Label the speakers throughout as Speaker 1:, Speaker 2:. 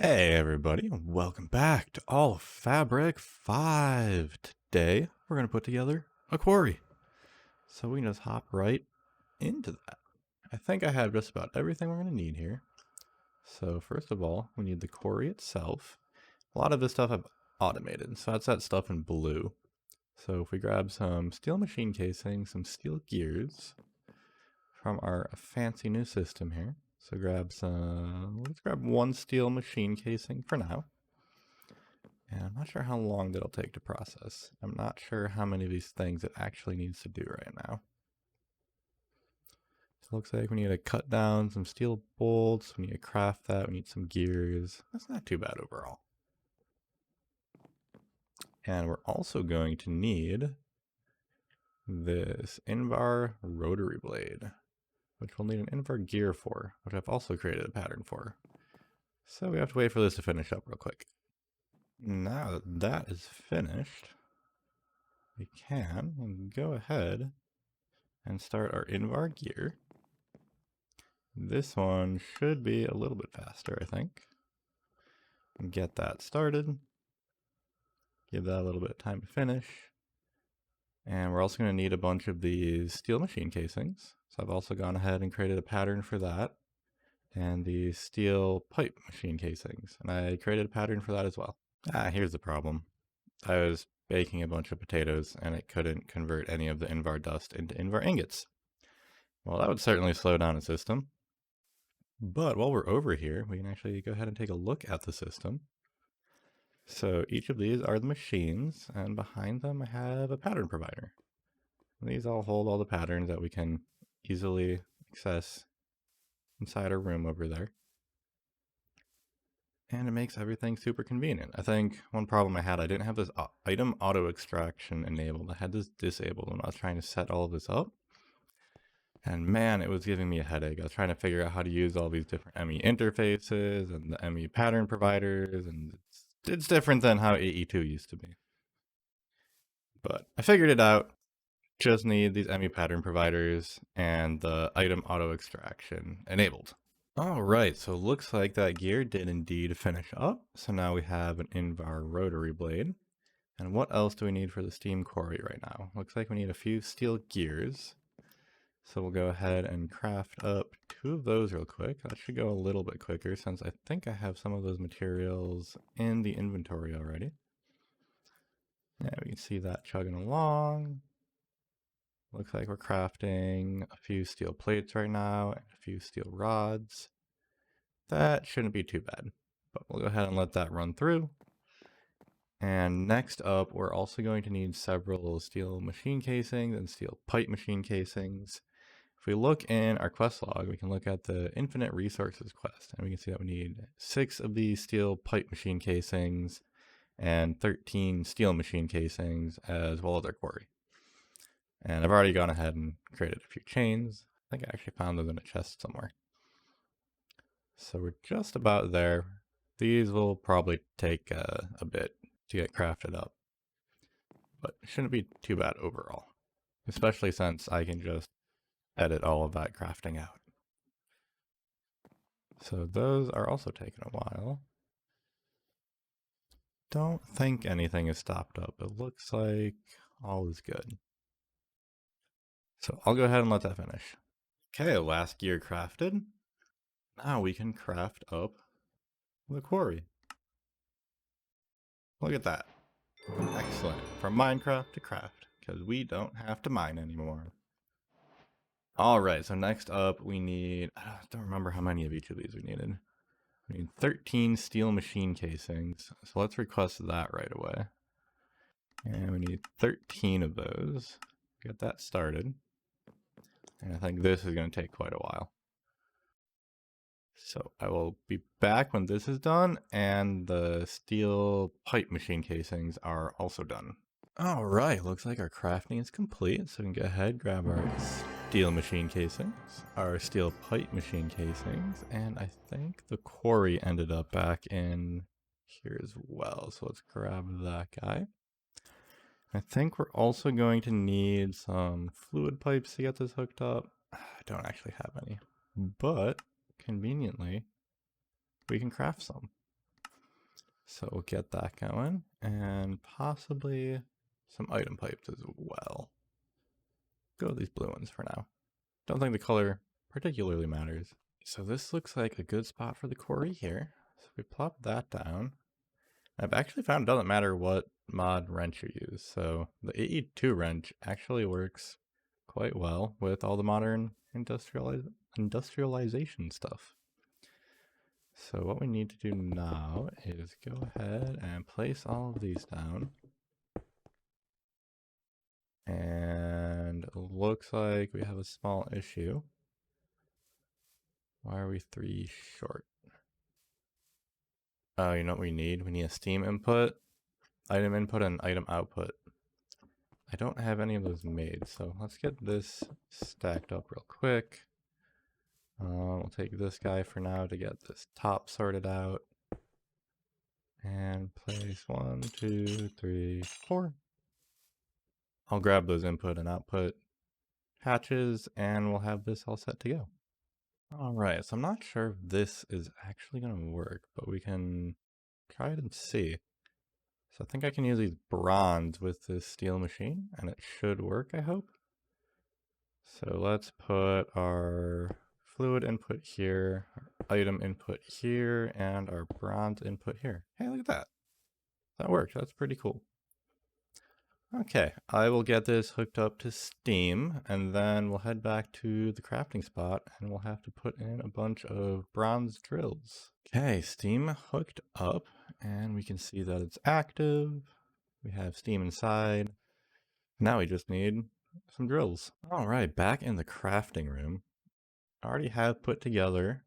Speaker 1: Hey everybody, and welcome back to AoF5. Today, we're going to put together a quarry. So we can just hop right into that. I think I have just about everything we're going to need here. So first of all, we need the quarry itself. A lot of this stuff I've automated, so that's that stuff in blue. So if we grab some steel machine casing, some steel gears from our fancy new system here. So let's grab one steel machine casing for now. And I'm not sure how long that'll take to process. I'm not sure how many of these things it actually needs to do right now. So it looks like we need to cut down some steel bolts. We need to craft that. We need some gears. That's not too bad overall. And we're also going to need this Invar rotary blade, which we'll need an Invar gear for, which I've also created a pattern for. So we have to wait for this to finish up real quick. Now that that is finished, we can go ahead and start our Invar gear. This one should be a little bit faster, I think. Get that started. Give that a little bit of time to finish. And we're also going to need a bunch of these steel machine casings. So I've also gone ahead and created a pattern for that. And the steel pipe machine casings. And I created a pattern for that as well. Here's the problem. I was baking a bunch of potatoes and it couldn't convert any of the Invar dust into Invar ingots. Well, that would certainly slow down a system. But while we're over here, we can actually go ahead and take a look at the system. So each of these are the machines, and behind them I have a pattern provider. And these all hold all the patterns that we can easily access inside our room over there. And it makes everything super convenient. I think one problem I had, I didn't have this item auto extraction enabled. I had this disabled when I was trying to set all of this up. And man, it was giving me a headache. I was trying to figure out how to use all these different ME interfaces and the ME pattern providers, and it's different than how AE2 used to be. But I figured it out. Just need these ME pattern providers and the item auto extraction enabled. All right, so it looks like that gear did indeed finish up. So now we have an Invar rotary blade. And what else do we need for the steam quarry right now? Looks like we need a few steel gears. So we'll go ahead and craft up 2 of those real quick. That should go a little bit quicker since I think I have some of those materials in the inventory already. Yeah, we can see that chugging along. Looks like we're crafting a few steel plates right now and a few steel rods. That shouldn't be too bad, but we'll go ahead and let that run through. And next up, we're also going to need several steel machine casings and steel pipe machine casings. If we look in our quest log, we can look at the infinite resources quest, and we can see that we need 6 of these steel pipe machine casings and 13 steel machine casings, as well as our quarry. And I've already gone ahead and created a few chains. I think I actually found them in a chest somewhere. So we're just about there. These will probably take a bit to get crafted up, but it shouldn't be too bad overall, especially since I can just edit all of that crafting out. So those are also taking a while. Don't think anything is stopped up. It looks like all is good. So I'll go ahead and let that finish. Okay, last gear crafted. Now we can craft up the quarry. Look at that. Excellent. From Minecraft to craft, because we don't have to mine anymore. Alright, so next up we need, I don't remember how many of each of these we needed. We need 13 steel machine casings, so let's request that right away. And we need 13 of those. Get that started. And I think this is going to take quite a while. So I will be back when this is done and the steel pipe machine casings are also done. All right, looks like our crafting is complete. So we can go ahead, grab our steel machine casings, our steel pipe machine casings, and I think the quarry ended up back in here as well. So let's grab that guy. I think we're also going to need some fluid pipes to get this hooked up. I don't actually have any, but conveniently, we can craft some. So we'll get that going, and possibly some item pipes as well. Go with these blue ones for now. Don't think the color particularly matters. So this looks like a good spot for the quarry here. So we plop that down. I've actually found it doesn't matter what mod wrench you use. So the AE2 wrench actually works quite well with all the modern industrialization stuff. So what we need to do now is go ahead and place all of these down. And it looks like we have a small issue. Why are we 3 short? Oh, you know what we need? We need a steam input, item input, and item output. I don't have any of those made, so let's get this stacked up real quick. We'll take this guy for now to get this top sorted out. And place 1, 2, 3, 4. I'll grab those input and output hatches, and we'll have this all set to go. Alright, so I'm not sure if this is actually going to work, but we can try it and see. So I think I can use these bronze with this steel machine, and it should work, I hope. So let's put our fluid input here, our item input here, and our bronze input here. Hey, look at that. That worked. That's pretty cool. Okay, I will get this hooked up to Steam, and then we'll head back to the crafting spot, and we'll have to put in a bunch of bronze drills. Okay, Steam hooked up, and we can see that it's active. We have Steam inside. Now we just need some drills. All right, back in the crafting room. I already have put together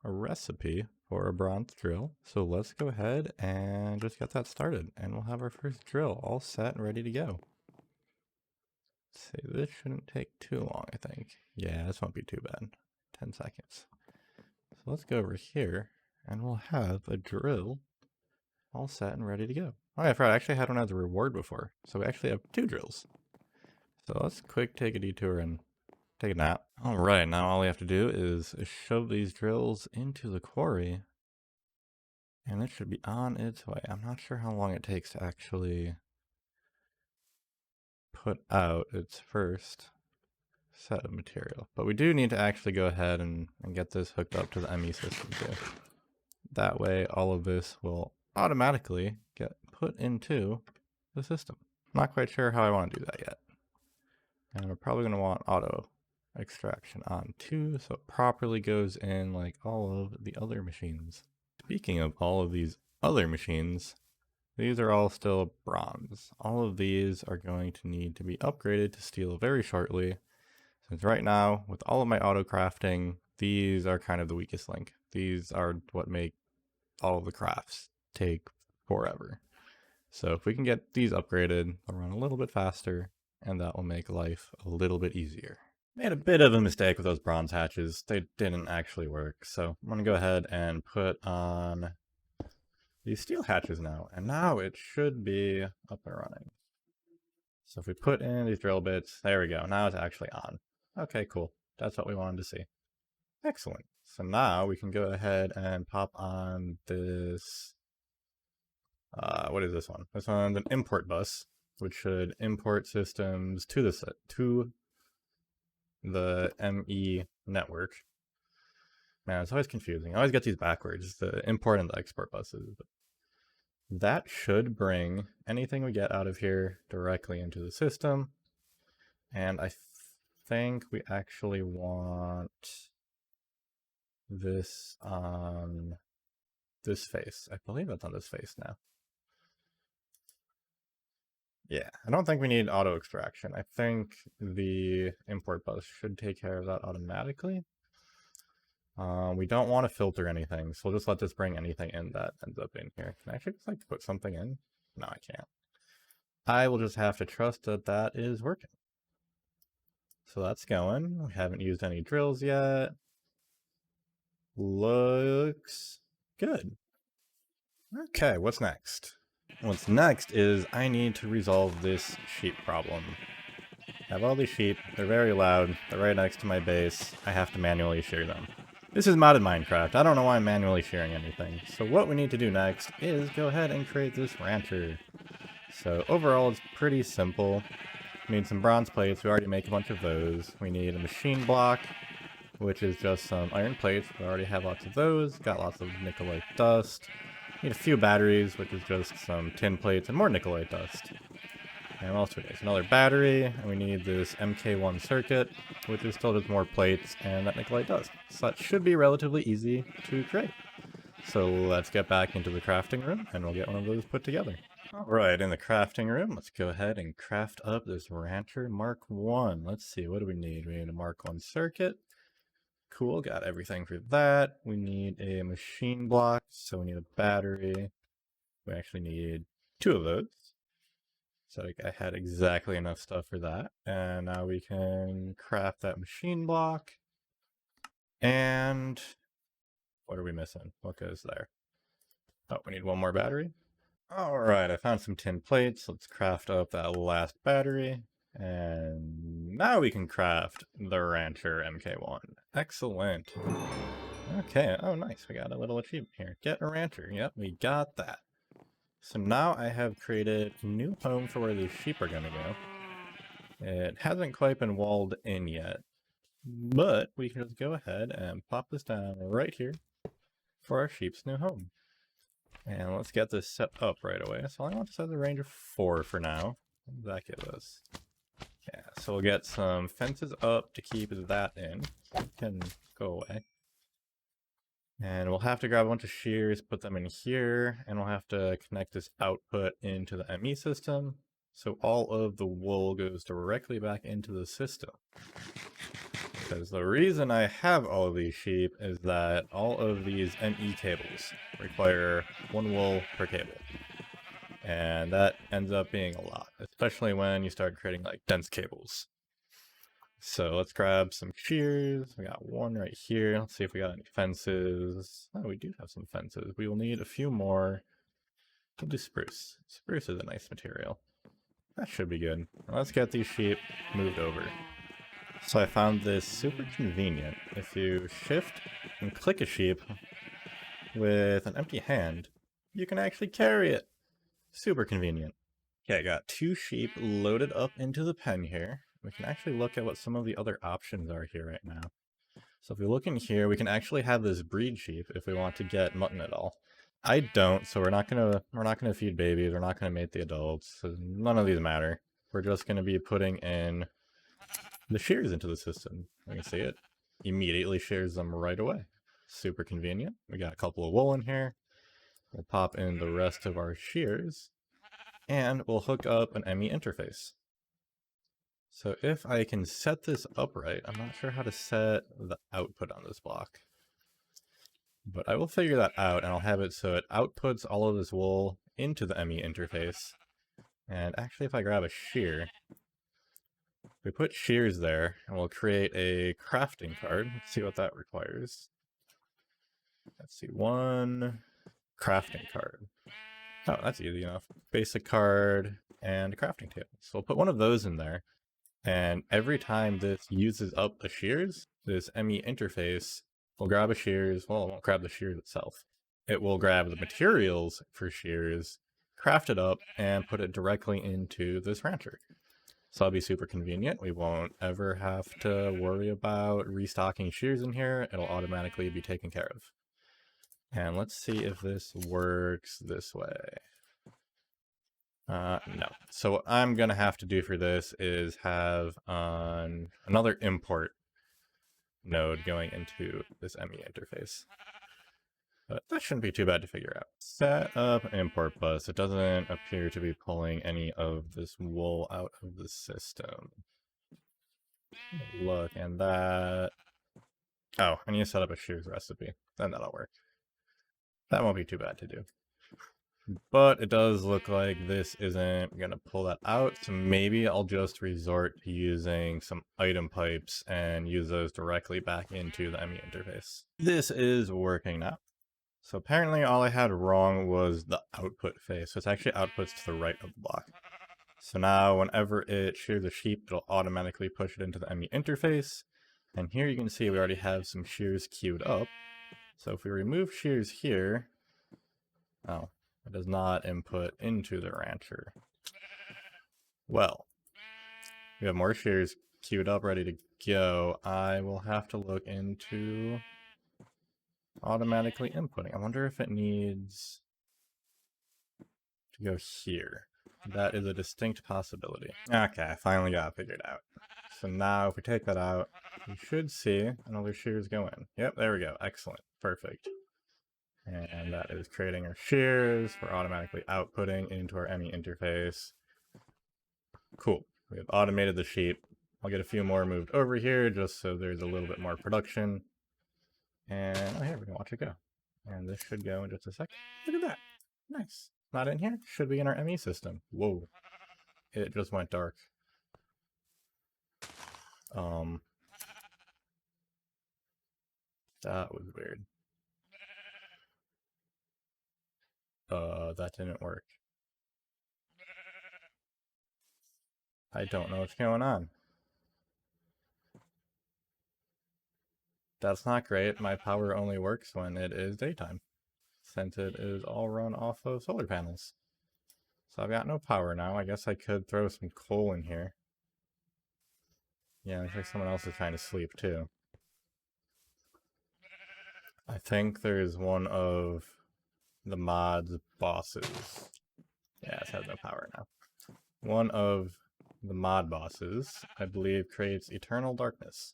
Speaker 1: a recipe for a bronze drill. So let's go ahead and just get that started, and we'll have our first drill all set and ready to go. Let's see, this shouldn't take too long, I think. Yeah, this won't be too bad. 10 seconds. So let's go over here, and we'll have a drill all set and ready to go. Oh yeah, I forgot, I actually had one as a reward before. So we actually have 2 drills. So let's quick take a detour and take a nap. Alright, now all we have to do is shove these drills into the quarry, and it should be on its way. I'm not sure how long it takes to actually put out its first set of material. But we do need to actually go ahead and get this hooked up to the ME system too. That way all of this will automatically get put into the system. I'm not quite sure how I want to do that yet. And we're probably going to want auto extraction on too, so it properly goes in like all of the other machines. Speaking of all of these other machines, these are all still bronze. All of these are going to need to be upgraded to steel very shortly, since right now, with all of my auto crafting, these are kind of the weakest link. These are what make all of the crafts take forever. So if we can get these upgraded, they'll run a little bit faster, and that will make life a little bit easier. Made a bit of a mistake with those bronze hatches. They didn't actually work. So I'm going to go ahead and put on these steel hatches now. And now it should be up and running. So if we put in these drill bits, there we go. Now it's actually on. Okay, cool. That's what we wanted to see. Excellent. So now we can go ahead and pop on this. What is this one? This one's an import bus, which should import systems to the ME network. Man, it's always confusing. I always get these backwards, the import and the export buses. But that should bring anything we get out of here directly into the system. And I think we actually want this on this face. I believe it's on this face now. Yeah, I don't think we need auto extraction. I think the import bus should take care of that automatically. We don't want to filter anything, so we'll just let this bring anything in that ends up in here. Can I actually just like put something in? No, I can't. I will just have to trust that that is working. So that's going. We haven't used any drills yet. Looks good. Okay, what's next? What's next is I need to resolve this sheep problem. I have all these sheep, they're very loud, they're right next to my base, I have to manually shear them. This is modded Minecraft. I don't know why I'm manually sharing anything. So what we need to do next is go ahead and create this rancher. So overall, it's pretty simple. We need some bronze plates. We already make a bunch of those. We need a machine block, which is just some iron plates. We already have lots of those. Got lots of nickelite dust. Need a few batteries, which is just some tin plates and more nickelite dust. And what else do we need? Another battery, and we need this MK1 circuit, which is still just more plates and that nickelite dust. So that should be relatively easy to create. So let's get back into the crafting room, and we'll get one of those put together. Alright, in the crafting room, let's go ahead and craft up this Rancher Mark 1. Let's see, what do we need? We need a Mark 1 circuit. Cool, got everything for that. We need a machine block, so we need a battery. We actually need 2 of those. So I had exactly enough stuff for that. And now we can craft that machine block. And what are we missing? What goes there? Oh, we need one more battery. Alright, I found some tin plates. Let's craft up that last battery. And now we can craft the Rancher MK1. Excellent. Okay, oh nice, we got a little achievement here. Get a Rancher, yep, we got that. So now I have created a new home for where these sheep are gonna go. It hasn't quite been walled in yet, but we can just go ahead and pop this down right here for our sheep's new home. And let's get this set up right away. So I want to set the range of 4 for now. What does that give us? Yeah, so we'll get some fences up to keep that in. It can go away. And we'll have to grab a bunch of shears, put them in here, and we'll have to connect this output into the ME system. So all of the wool goes directly back into the system. Because the reason I have all of these sheep is that all of these ME cables require 1 wool per cable. And that ends up being a lot, especially when you start creating like dense cables. So let's grab some shears. We got 1 right here. Let's see if we got any fences. Oh, we do have some fences. We will need a few more. We'll do spruce. Spruce is a nice material. That should be good. Let's get these sheep moved over. So I found this super convenient. If you shift and click a sheep with an empty hand, you can actually carry it. Super convenient. Okay, I got 2 sheep loaded up into the pen here. We can actually look at what some of the other options are here right now. So if we look in here, we can actually have this breed sheep if we want to get mutton at all. I don't, so we're not gonna feed babies, we're not gonna mate the adults, so none of these matter. We're just gonna be putting in the shears into the system. You can see it immediately shears them right away. Super convenient. We got a couple of wool in here. We'll pop in the rest of our shears, and we'll hook up an ME interface. So if I can set this up right, I'm not sure how to set the output on this block. But I will figure that out, and I'll have it so it outputs all of this wool into the ME interface. And actually, if I grab a shear, we put shears there, and we'll create a crafting card. Let's see what that requires. Let's see, 1 crafting card. Oh, that's easy enough. Basic card and a crafting table. So we'll put one of those in there. And every time this uses up the shears, this ME interface will grab a shears. Well, it won't grab the shears itself. It will grab the materials for shears, craft it up, and put it directly into this rancher. So that'll be super convenient. We won't ever have to worry about restocking shears in here. It'll automatically be taken care of. And let's see if this works this way. No. So what I'm going to have to do for this is have another import node going into this ME interface. But that shouldn't be too bad to figure out. Set up import bus. It doesn't appear to be pulling any of this wool out of the system. Look, and that... Oh, I need to set up a shears recipe. Then that'll work. That won't be too bad to do. But it does look like this isn't going to pull that out, so maybe I'll just resort to using some item pipes and use those directly back into the ME interface. This is working now. So apparently all I had wrong was the output phase, so it's actually outputs to the right of the block. So now whenever it shears a sheep, it'll automatically push it into the ME interface, And here you can see we already have some shears queued up. So if we remove shears here, oh, it does not input into the rancher. Well, we have more shears queued up, ready to go. I will have to look into automatically inputting. I wonder if it needs to go here. That is a distinct possibility. Okay, I finally got it figured out. So now if we take that out, we should see another shears go in. Yep, there we go. Excellent. Perfect. And that is creating our shears for automatically outputting into our ME interface. Cool. We have automated the sheet. I'll get a few more moved over here just so there's a little bit more production. And oh, here we can watch it go. And this should go in just a sec. Look at that. Nice. Not in here. Should be in our ME system. Whoa. It just went dark. That was weird. That didn't work. I don't know what's going on. That's not great. My power only works when it is daytime, since it is all run off of solar panels. So I've got no power now. I guess I could throw some coal in here. Yeah, looks like someone else is trying to sleep too. I think there's one of the mod's bosses. Yeah, it has no power now. One of the mod bosses, I believe, creates eternal darkness.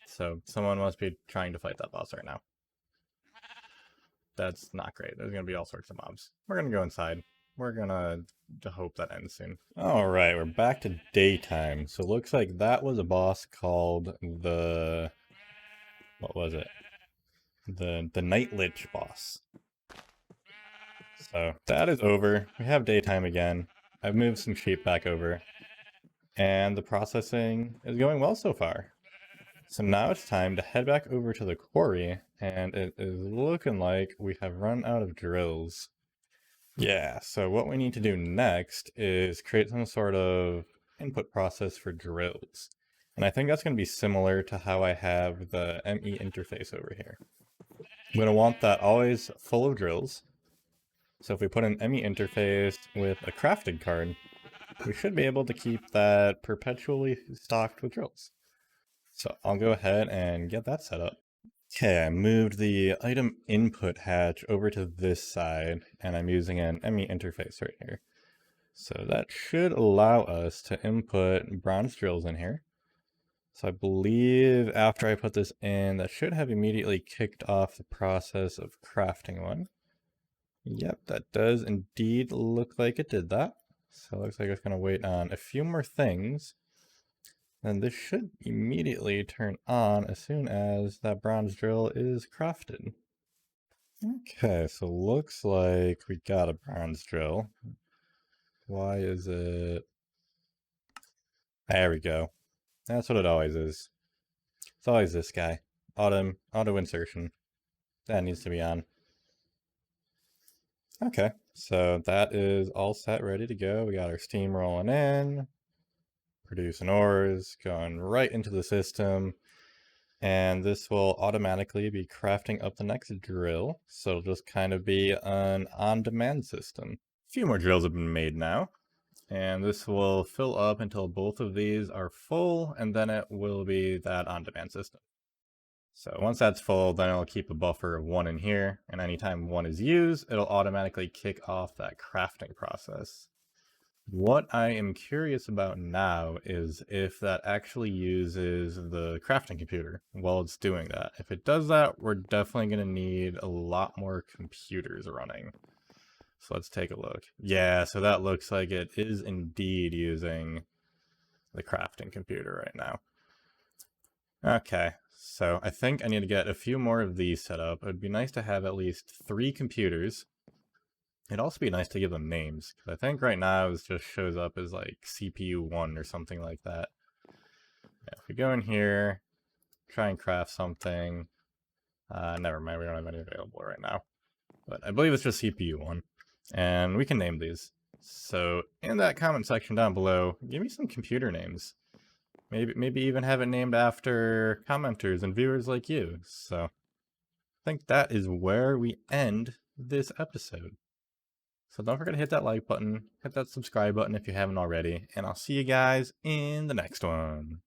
Speaker 1: So someone must be trying to fight that boss right now. That's not great. There's going to be all sorts of mobs. We're going to go inside. We're going to hope that ends soon. Alright, we're back to daytime. So it looks like that was a boss called the... what was it? The Night Lich boss. So that is over. We have daytime again. I've moved some sheep back over. And the processing is going well so far. So now it's time to head back over to the quarry, and it is looking like we have run out of drills. Yeah, so what we need to do next is create some sort of input process for drills. And I think that's going to be similar to how I have the ME interface over here. I'm going to want that always full of drills. So if we put an ME interface with a crafting card, we should be able to keep that perpetually stocked with drills. So I'll go ahead and get that set up. Okay, I moved the item input hatch over to this side, and I'm using an ME interface right here. So that should allow us to input bronze drills in here. So I believe after I put this in, that should have immediately kicked off the process of crafting one. Yep, that does indeed look like it did that. So it looks like it's going to wait on a few more things. And this should immediately turn on as soon as that bronze drill is crafted. Okay, so looks like we got a bronze drill. Why is it... There we go. That's what it always is. It's always this guy. Auto insertion. That needs to be on. Okay, so that is all set, ready to go. We got our steam rolling in. Producing ores, going right into the system. And this will automatically be crafting up the next drill. So it'll just kind of be an on-demand system. A few more drills have been made now. And this will fill up until both of these are full, and then it will be that on-demand system. So once that's full, then it'll keep a buffer of 1 in here, and anytime 1 is used, it'll automatically kick off that crafting process. What I am curious about now is if that actually uses the crafting computer while it's doing that. If it does that, we're definitely going to need a lot more computers running. So let's take a look. Yeah, so that looks like it is indeed using the crafting computer right now. Okay, so I think I need to get a few more of these set up. It would be nice to have at least 3 computers. It'd also be nice to give them names, because I think right now it just shows up as like CPU 1 or something like that. Yeah, if we go in here, try and craft something, never mind, we don't have any available right now. But I believe it's just CPU 1, and we can name these. So in that comment section down below, give me some computer names. Maybe even have it named after commenters and viewers like you. So I think that is where we end this episode. So don't forget to hit that like button, hit that subscribe button if you haven't already, and I'll see you guys in the next one.